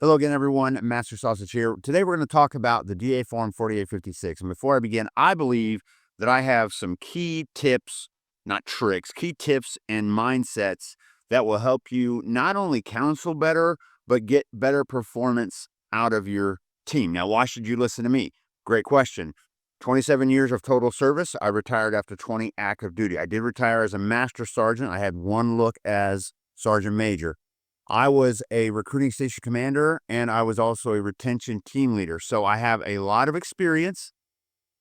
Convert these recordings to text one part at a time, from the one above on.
Hello again, everyone. Master Sausage here. Today, we're going to talk about the DA Form 4856. And before I begin, I believe that I have some key tips, not tricks, key tips and mindsets that will help you not only counsel better, but get better performance out of your team. Now, why should you listen to me? Great question. 27 years of total service. I retired after 20 active duty. I did retire as a master sergeant. I had one look as sergeant major. I was a recruiting station commander, and I was also a retention team leader. So I have a lot of experience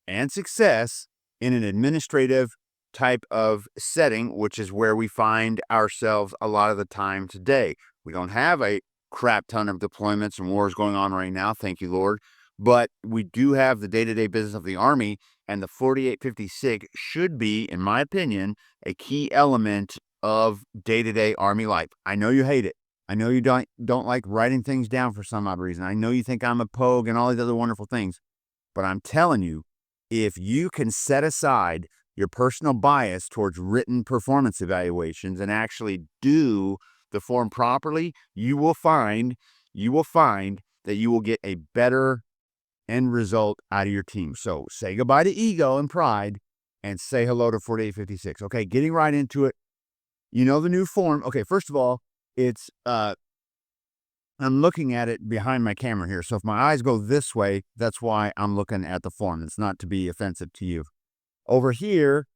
and success in an administrative type of setting, which is where we find ourselves a lot of the time today. We don't have a crap ton of deployments and wars going on right now, thank you, Lord. But we do have the day-to-day business of the Army, and the 4856 should be, in my opinion, a key element of day-to-day Army life. I know you hate it. I know you don't like writing things down for some odd reason. I know you think I'm a pogue and all these other wonderful things. But I'm telling you, if you can set aside your personal bias towards written performance evaluations and actually do the form properly, you will find that you will get a better end result out of your team. So say goodbye to ego and pride and say hello to 4856. Okay, getting right into it. You know the new form. Okay, first of all, it's I'm looking at it behind my camera here. So if my eyes go this way, that's why I'm looking at the form. It's not to be offensive to you. Over here,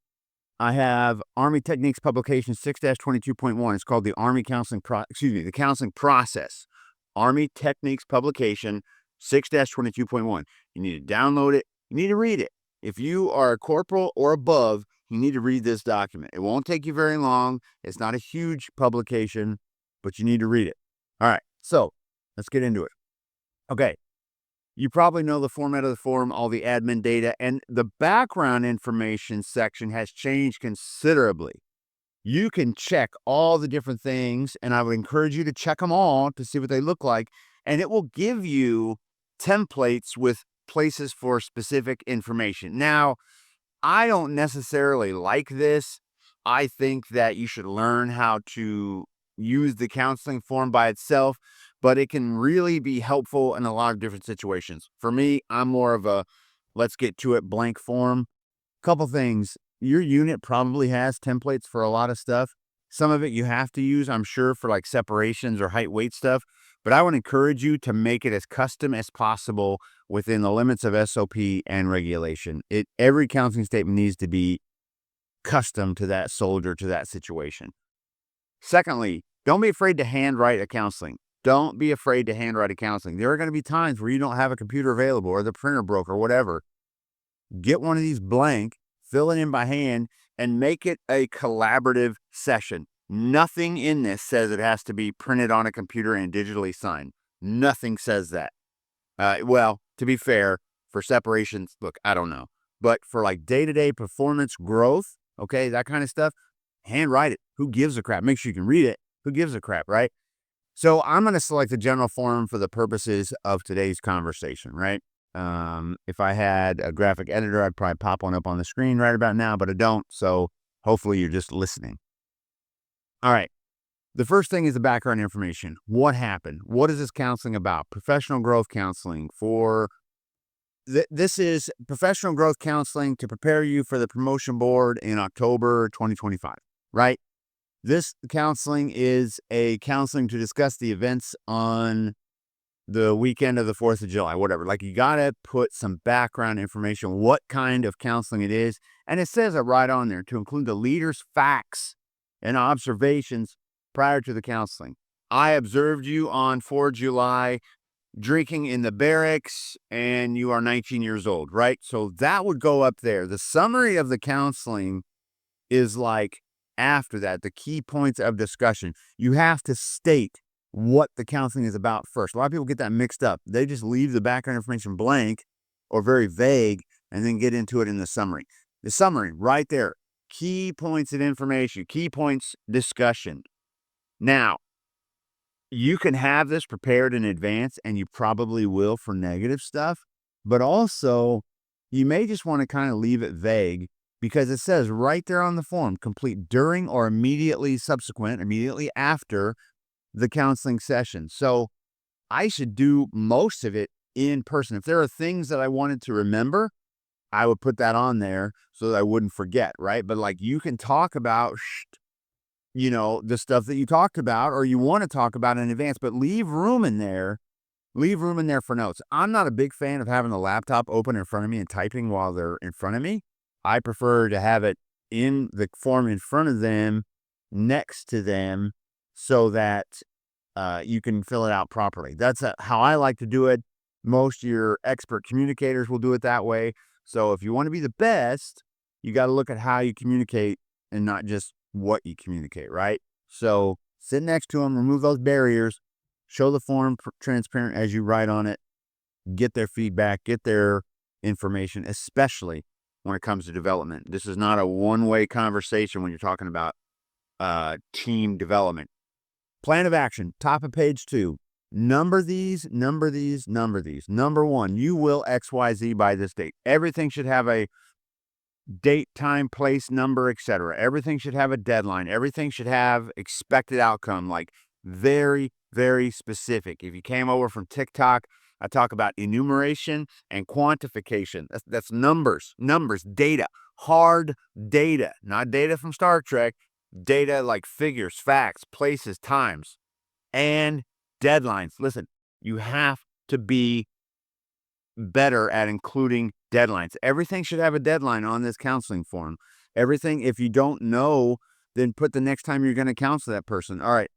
I have Army Techniques Publication 6-22.1. It's called the Army Counseling the Counseling Process. Army Techniques Publication 6-22.1. You need to download it. You need to read it. If you are a corporal or above, you need to read this document. It won't take you very long. It's not a huge publication, but you need to read it. All right, so let's get into it. Okay, you probably know the format of the form, all the admin data, and the background information section has changed considerably. You can check all the different things, and I would encourage you to check them all to see what they look like, and it will give you templates with places for specific information. Now, I don't necessarily like this. I think that you should learn how to use the counseling form by itself, but it can really be helpful in a lot of different situations. For me, I'm more of a let's get to it blank form. Couple things. Your unit probably has templates for a lot of stuff. Some of it you have to use, I'm sure, for like separations or height weight stuff. But I would encourage you to make it as custom as possible within the limits of SOP and regulation. Every counseling statement needs to be custom to that soldier, to that situation. Secondly, don't be afraid to handwrite a counseling. Don't be afraid to handwrite a counseling. There are going to be times where you don't have a computer available or the printer broke or whatever. Get one of these blank, fill it in by hand, and make it a collaborative session. Nothing in this says it has to be printed on a computer and digitally signed. Nothing says that. Well, to be fair, for separations, look, I don't know. But for like day-to-day performance growth, okay, that kind of stuff, handwrite it. Who gives a crap? Make sure you can read it. Who gives a crap, right? So I'm going to select the general form for the purposes of today's conversation, right? If I had a graphic editor, I'd probably pop one up on the screen right about now, but I don't. So hopefully you're just listening. All right. The first thing is the background information. What happened? What is this counseling about? Professional growth counseling this is professional growth counseling to prepare you for the promotion board in October 2025, right? This counseling is a counseling to discuss the events on the weekend of the 4th of July, whatever. Like, you got to put some background information, what kind of counseling it is. And it says it right on there, to include the leader's facts and observations prior to the counseling. I observed you on 4th of July drinking in the barracks, and you are 19 years old, right? So that would go up there. The summary of the counseling is like after that, the key points of discussion. You have to state what the counseling is about first. A lot of people get that mixed up. They just leave the background information blank or very vague and then get into it in the summary. The summary right there, key points of information, key points discussion. Now, you can have this prepared in advance, and you probably will for negative stuff, but also you may just want to kind of leave it vague because it says right there on the form, complete during or immediately after the counseling session. So I should do most of it in person. If there are things that I wanted to remember, I would put that on there so that I wouldn't forget, right? But like you can talk about, the stuff that you talked about or you want to talk about in advance, but leave room in there. Leave room in there for notes. I'm not a big fan of having the laptop open in front of me and typing while they're in front of me. I prefer to have it in the form in front of them, next to them, so that you can fill it out properly. That's how I like to do it. Most of your expert communicators will do it that way. So if you want to be the best, you got to look at how you communicate and not just what you communicate, right? So sit next to them, remove those barriers, show the form transparent as you write on it, get their feedback, get their information, especially when it comes to development. This is not a one-way conversation when you're talking about team development. Plan of action, top of page 2. Number these, number these, number these. Number 1, you will XYZ by this date. Everything should have a date, time, place, number, etc. Everything should have a deadline. Everything should have expected outcome, like very, very specific. If you came over from TikTok, I talk about enumeration and quantification. That's numbers, data, hard data, not data from Star Trek, data like figures, facts, places, times, and deadlines. Listen, you have to be better at including deadlines. Everything should have a deadline on this counseling form. Everything, if you don't know, then put the next time you're going to counsel that person. All right,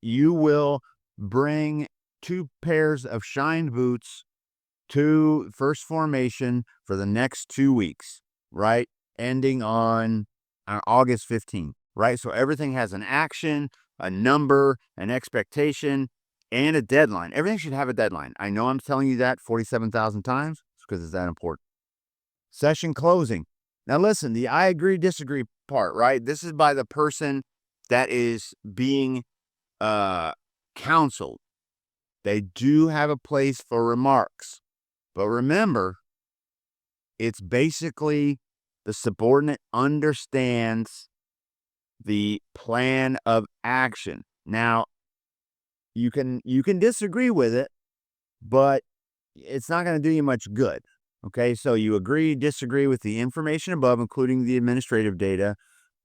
you will bring 2 pairs of shined boots to first formation for the next 2 weeks, right? Ending on August 15th, right? So everything has an action, a number, an expectation, and a deadline. Everything should have a deadline. I know I'm telling you that 47,000 times because it's that important. Session closing. Now listen, the I agree, disagree part, right? This is by the person that is being counseled. They do have a place for remarks. But remember, it's basically the subordinate understands the plan of action. Now, you can disagree with it, but it's not going to do you much good. Okay, so you agree, disagree with the information above, including the administrative data,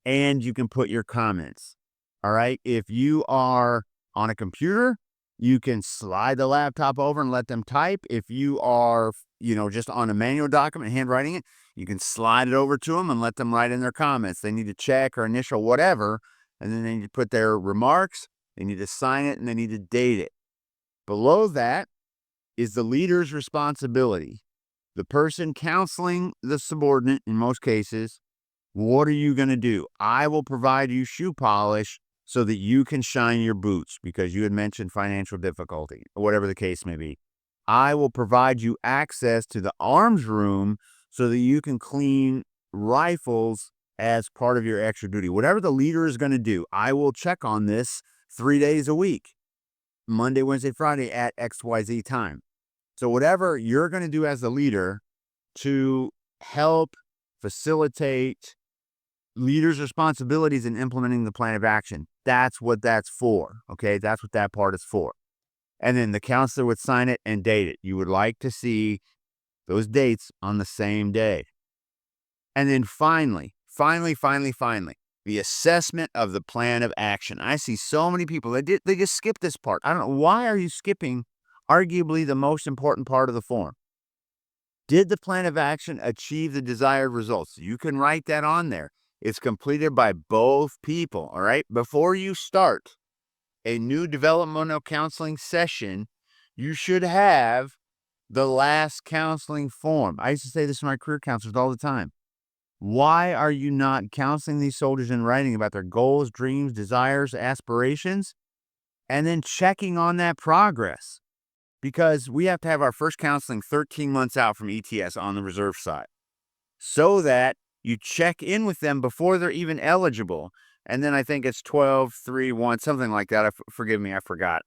and you can put your comments. All right, if you are on a computer, you can slide the laptop over and let them type. If you are, just on a manual document, handwriting it, you can slide it over to them and let them write in their comments. They need to check or initial whatever, and then they need to put their remarks, they need to sign it, and they need to date it. Below that is the leader's responsibility. The person counseling the subordinate, in most cases, what are you going to do? I will provide you shoe polish so that you can shine your boots because you had mentioned financial difficulty, or whatever the case may be. I will provide you access to the arms room so that you can clean rifles as part of your extra duty. Whatever the leader is going to do, I will check on this 3 days a week, Monday, Wednesday, Friday at XYZ time. So whatever you're going to do as the leader to help facilitate leaders' responsibilities in implementing the plan of action, that's what that's for. Okay, that's what that part is for. And then the counselor would sign it and date it. You would like to see those dates on the same day. And then finally, the assessment of the plan of action. I see so many people they just skip this part. I don't know, why are you skipping arguably the most important part of the form? Did the plan of action achieve the desired results? You can write that on there. It's completed by both people, all right? Before you start a new developmental counseling session, you should have the last counseling form. I used to say this to my career counselors all the time. Why are you not counseling these soldiers in writing about their goals, dreams, desires, aspirations, and then checking on that progress? Because we have to have our first counseling 13 months out from ETS on the reserve side so that you check in with them before they're even eligible. And then I think it's 12, 3, 1, something like that. Forgive me, I forgot.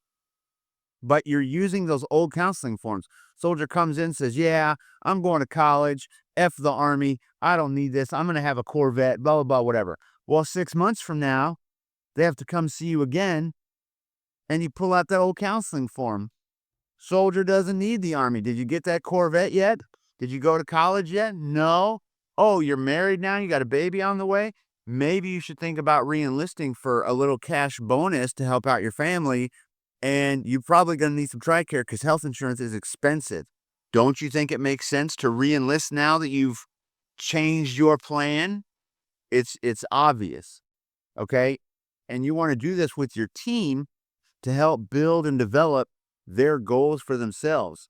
But you're using those old counseling forms. Soldier comes in, says, yeah, I'm going to college, F the Army, I don't need this, I'm going to have a Corvette, blah, blah, blah, whatever. Well, 6 months from now, they have to come see you again, and you pull out that old counseling form. Soldier doesn't need the Army. Did you get that Corvette yet? Did you go to college yet? No. Oh, you're married now? You got a baby on the way? Maybe you should think about re-enlisting for a little cash bonus to help out your family. And you're probably going to need some TRICARE because health insurance is expensive. Don't you think it makes sense to re-enlist now that you've changed your plan? It's obvious, okay? And you want to do this with your team to help build and develop their goals for themselves.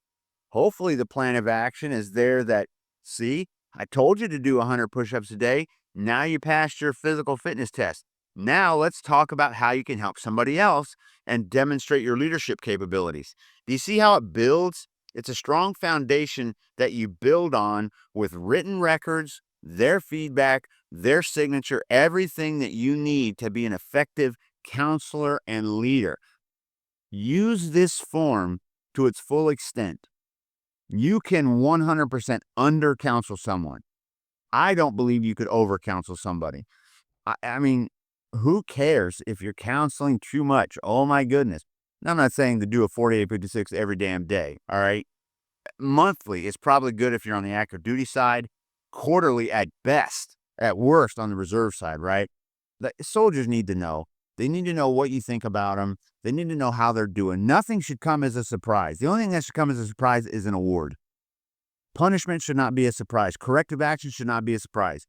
Hopefully the plan of action is there that, see, I told you to do 100 push-ups a day. Now you passed your physical fitness test. Now let's talk about how you can help somebody else and demonstrate your leadership capabilities. Do you see how it builds? It's a strong foundation that you build on with written records, their feedback, their signature, everything that you need to be an effective counselor and leader. Use this form to its full extent. You can 100% under counsel someone. I don't believe you could over counsel somebody. I mean, who cares if you're counseling too much? Oh my goodness. Now, I'm not saying to do a 48-56 every damn day, all right? Monthly is probably good if you're on the active duty side. Quarterly at best, at worst on the reserve side, right? The soldiers need to know. They need to know what you think about them. They need to know how they're doing. Nothing should come as a surprise. The only thing that should come as a surprise is an award. Punishment should not be a surprise. Corrective action should not be a surprise.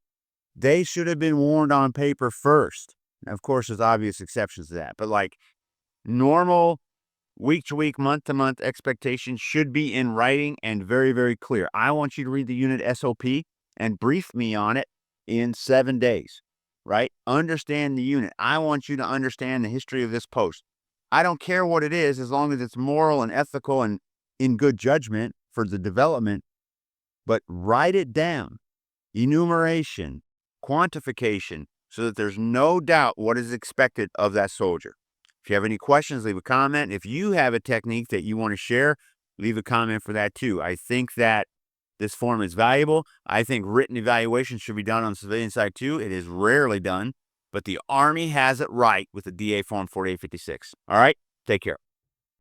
They should have been warned on paper first. Now, of course, there's obvious exceptions to that, but like normal week to week, month to month expectations should be in writing and very, very clear. I want you to read the unit SOP and brief me on it in 7 days, right? Understand the unit. I want you to understand the history of this post. I don't care what it is as long as it's moral and ethical and in good judgment for the development, but write it down. Enumeration, quantification, so that there's no doubt what is expected of that soldier. If you have any questions, leave a comment. If you have a technique that you want to share, leave a comment for that too. I think that this form is valuable. I think written evaluation should be done on the civilian side too. It is rarely done, but the Army has it right with the DA Form 4856. All right, take care.